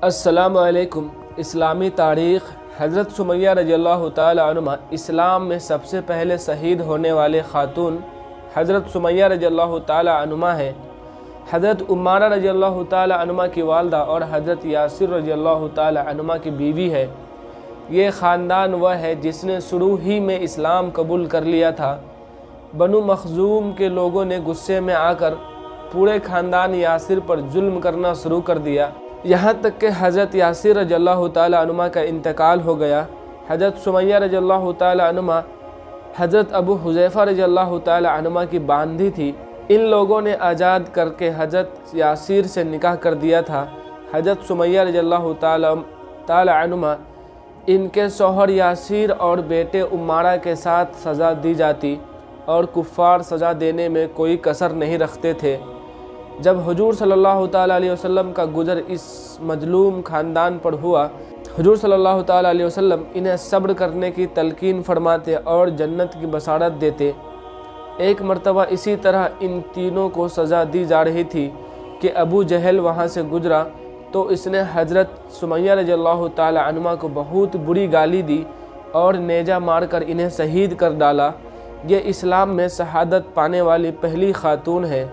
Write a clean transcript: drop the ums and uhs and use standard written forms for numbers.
السلام علیکم۔ اسلامی تاریخ۔ حضرت سمیہ رضی اللہ تعالی عنہ اسلام میں سب سے پہلے شہید ہونے والے خاتون حضرت سمیہ رضی اللہ تعالی عنہ ہے۔ حضرت عمارہ رضی اللہ تعالی عنہ کی والدہ اور حضرت یاسر رضی اللہ تعالی عنہ کی بیوی ہے۔ یہ خاندان وہ ہے جس نے شروع ہی میں اسلام قبول کر لیا تھا۔ بنو مخزوم کے لوگوں نے غصے میں آ کر پورے خاندان یاسر پر ظلم کرنا شروع کر دیا، یہاں تک کہ حضرت یاسر رضی اللہ تعالی عنہ کا انتقال ہو گیا۔ حضرت سمیہ رضی اللہ تعالی عنہ حضرت ابو حذیفہ رضی اللہ تعالی عنہ کی باندھی تھی۔ ان لوگوں نے آزاد کر کے حضرت یاسر سے نکاح کر دیا تھا۔ حضرت سمیہ رضی اللہ تعالی عنہ ان کے شوہر یاسر اور بیٹے عمارہ کے ساتھ سزا دی جاتی اور کفار سزا دینے میں کوئی کسر نہیں رکھتے تھے۔ جب حضور صلی اللہ تعالیٰ علیہ وسلم کا گزر اس مظلوم خاندان پر ہوا، حضور صلی اللہ تعالیٰ علیہ وسلم انہیں صبر کرنے کی تلقین فرماتے اور جنت کی بشارت دیتے۔ ایک مرتبہ اسی طرح ان تینوں کو سزا دی جا رہی تھی کہ ابو جہل وہاں سے گزرا تو اس نے حضرت سمیہ رضی اللہ تعالیٰ عنہ کو بہت بری گالی دی اور نیزہ مار کر انہیں شہید کر ڈالا۔ یہ اسلام میں شہادت پانے والی پہلی خاتون ہے۔